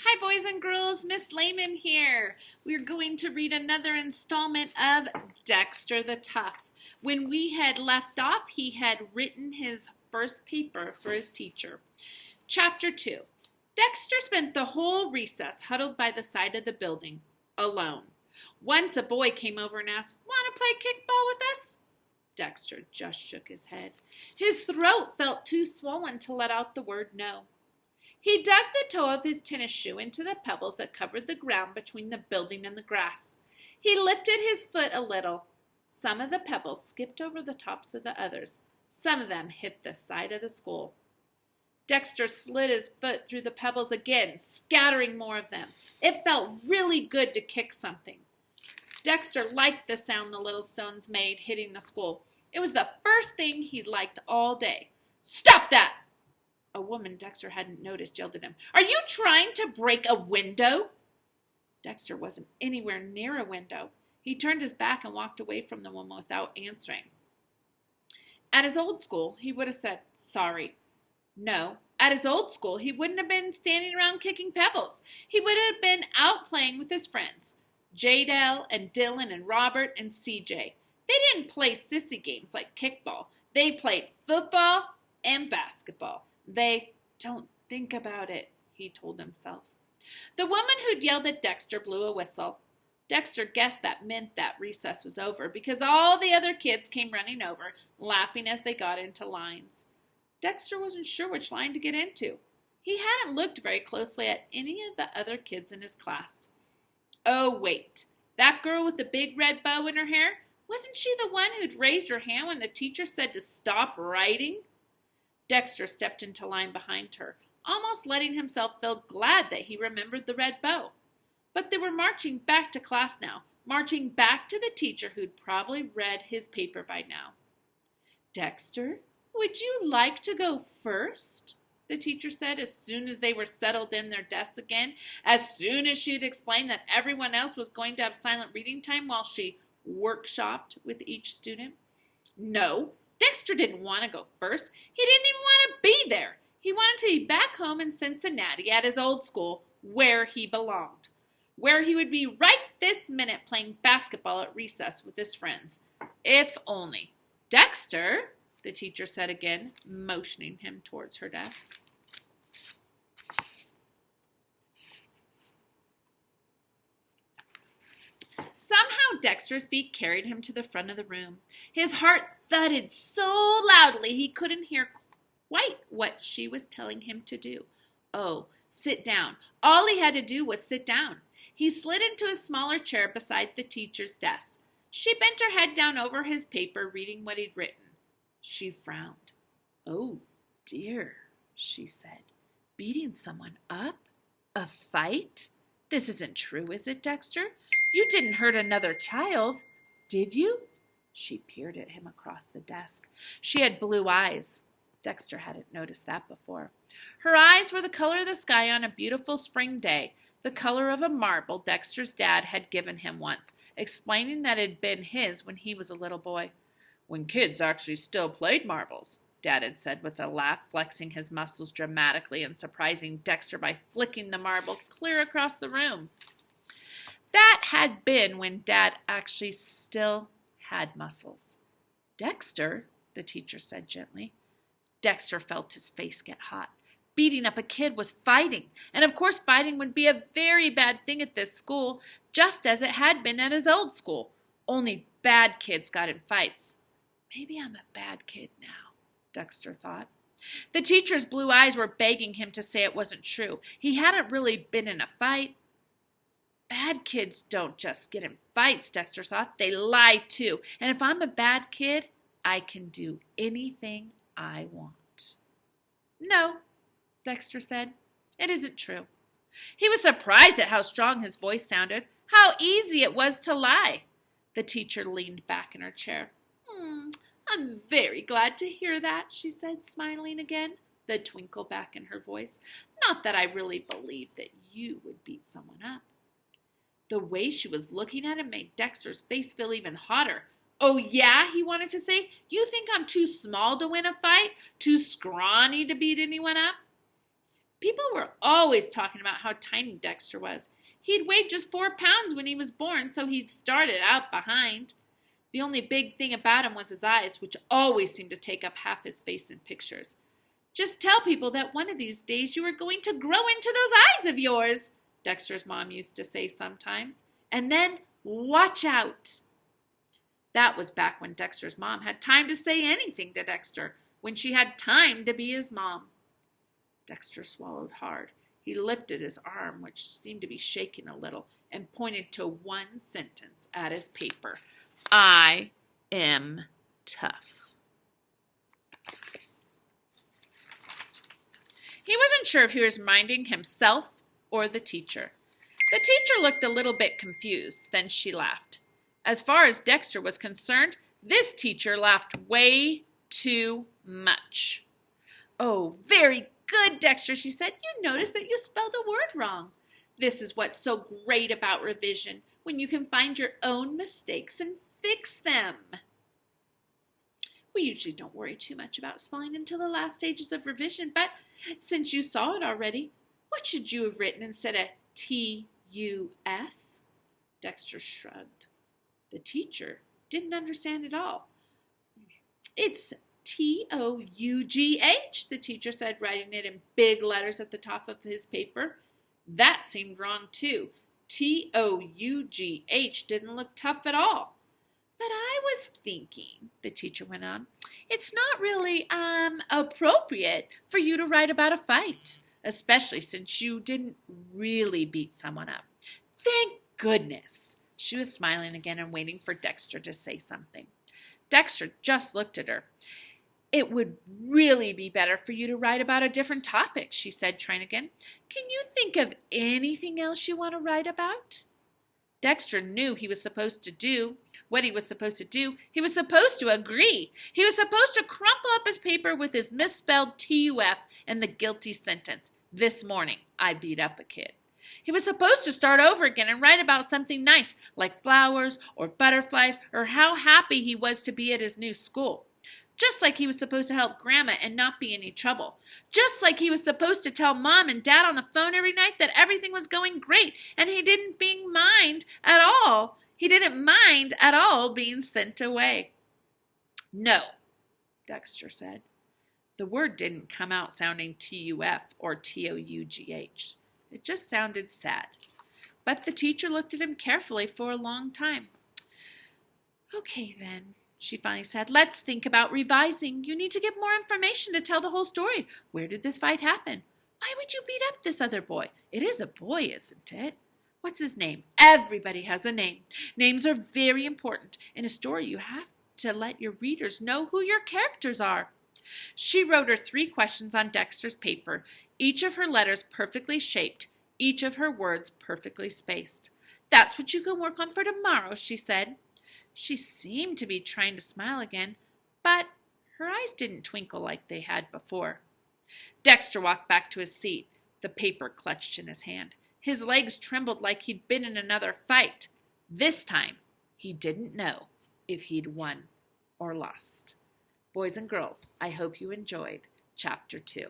Hi, boys and girls. Miss Lehmann here. We're going to read another installment of Dexter the Tough. When we had left off, he had written his first paper for his teacher. Chapter 2. Dexter spent the whole recess huddled by the side of the building, alone. Once a boy came over and asked, "Want to play kickball with us?" Dexter just shook his head. His throat felt too swollen to let out the word no. He dug the toe of his tennis shoe into the pebbles that covered the ground between the building and the grass. He lifted his foot a little. Some of the pebbles skipped over the tops of the others. Some of them hit the side of the school. Dexter slid his foot through the pebbles again, scattering more of them. It felt really good to kick something. Dexter liked the sound the little stones made hitting the school. It was the first thing he liked all day. "Stop that!" A woman Dexter hadn't noticed yelled at him. "Are you trying to break a window?" Dexter wasn't anywhere near a window. He turned his back and walked away from the woman without answering. At his old school, he would have said, "Sorry." No, at his old school, he wouldn't have been standing around kicking pebbles. He would have been out playing with his friends, Jadel and Dylan and Robert and CJ. They didn't play sissy games like kickball. They played football and basketball. Don't think about it, he told himself. The woman who'd yelled at Dexter blew a whistle. Dexter guessed that meant that recess was over because all the other kids came running over, laughing as they got into lines. Dexter wasn't sure which line to get into. He hadn't looked very closely at any of the other kids in his class. Oh, wait. That girl with the big red bow in her hair? Wasn't she the one who'd raised her hand when the teacher said to stop writing? Dexter stepped into line behind her, almost letting himself feel glad that he remembered the red bow. But they were marching back to class now, marching back to the teacher who'd probably read his paper by now. "Dexter, would you like to go first?" the teacher said as soon as they were settled in their desks again, as soon as she had explained that everyone else was going to have silent reading time while she workshopped with each student. No, Dexter didn't want to go first. He didn't even want to be there. He wanted to be back home in Cincinnati at his old school, where he belonged, where he would be right this minute playing basketball at recess with his friends. If only. "Dexter," the teacher said again, motioning him towards her desk. Somehow Dexter's feet carried him to the front of the room. His heart thudded so loudly he couldn't hear quite what she was telling him to do. Oh, sit down. All he had to do was sit down. He slid into a smaller chair beside the teacher's desk. She bent her head down over his paper, reading what he'd written. She frowned. "Oh, dear," she said. "Beating someone up? A fight? This isn't true, is it, Dexter? You didn't hurt another child, did you?" She peered at him across the desk. She had blue eyes. Dexter hadn't noticed that before. Her eyes were the color of the sky on a beautiful spring day, the color of a marble Dexter's dad had given him once, explaining that it had been his when he was a little boy. "When kids actually still played marbles," Dad had said with a laugh, flexing his muscles dramatically and surprising Dexter by flicking the marble clear across the room. That had been when Dad actually still had muscles. "Dexter," the teacher said gently. Dexter felt his face get hot. Beating up a kid was fighting, and of course fighting would be a very bad thing at this school, just as it had been at his old school. Only bad kids got in fights. Maybe I'm a bad kid now, Dexter thought. The teacher's blue eyes were begging him to say it wasn't true. He hadn't really been in a fight. Bad kids don't just get in fights, Dexter thought. They lie too. And if I'm a bad kid, I can do anything I want. "No," Dexter said. "It isn't true." He was surprised at how strong his voice sounded, how easy it was to lie. The teacher leaned back in her chair. "I'm very glad to hear that," she said, smiling again, the twinkle back in her voice. "Not that I really believed that you would beat someone up." The way she was looking at him made Dexter's face feel even hotter. "Oh, yeah," he wanted to say. "You think I'm too small to win a fight? Too scrawny to beat anyone up?" People were always talking about how tiny Dexter was. He'd weighed just 4 pounds when he was born, so he'd started out behind. The only big thing about him was his eyes, which always seemed to take up half his face in pictures. Just tell people that one of these days you are going to grow into those eyes of yours, Dexter's mom used to say sometimes. And then watch out. That was back when Dexter's mom had time to say anything to Dexter, when she had time to be his mom. Dexter swallowed hard. He lifted his arm, which seemed to be shaking a little, and pointed to one sentence at his paper. I am tough. He wasn't sure if he was reminding himself or the teacher. The teacher looked a little bit confused, then she laughed. As far as Dexter was concerned, this teacher laughed way too much. Oh, very good, Dexter, she said. You noticed that you spelled a word wrong. This is what's so great about revision, when you can find your own mistakes and fix them. We usually don't worry too much about spelling until the last stages of revision, but since you saw it already, what should you have written instead of T-U-F? Dexter shrugged. The teacher didn't understand at all. It's T-O-U-G-H, the teacher said, writing it in big letters at the top of his paper. That seemed wrong, too. T-O-U-G-H didn't look tough at all. But I was thinking, the teacher went on, it's not really, appropriate for you to write about a fight, especially since you didn't really beat someone up. Thank goodness. She was smiling again and waiting for Dexter to say something. Dexter just looked at her. It would really be better for you to write about a different topic, she said, trying again. Can you think of anything else you want to write about? Dexter knew he was supposed to do what he was supposed to do. He was supposed to agree. He was supposed to crumple up his paper with his misspelled T-U-F and the guilty sentence. This morning, I beat up a kid. He was supposed to start over again and write about something nice, like flowers or butterflies or how happy he was to be at his new school. Just like he was supposed to help Grandma and not be in any trouble. Just like he was supposed to tell Mom and Dad on the phone every night that everything was going great and he didn't mind at all. He didn't mind at all being sent away. No, Dexter said. The word didn't come out sounding T-U-F or T-O-U-G-H. It just sounded sad. But the teacher looked at him carefully for a long time. Okay, then, she finally said, let's think about revising. You need to get more information to tell the whole story. Where did this fight happen? Why would you beat up this other boy? It is a boy, isn't it? What's his name? Everybody has a name. Names are very important. In a story, you have to let your readers know who your characters are. She wrote her 3 questions on Dexter's paper, each of her letters perfectly shaped, each of her words perfectly spaced. That's what you can work on for tomorrow, she said. She seemed to be trying to smile again, but her eyes didn't twinkle like they had before. Dexter walked back to his seat, the paper clutched in his hand. His legs trembled like he'd been in another fight. This time, he didn't know if he'd won or lost. Boys and girls, I hope you enjoyed Chapter 2.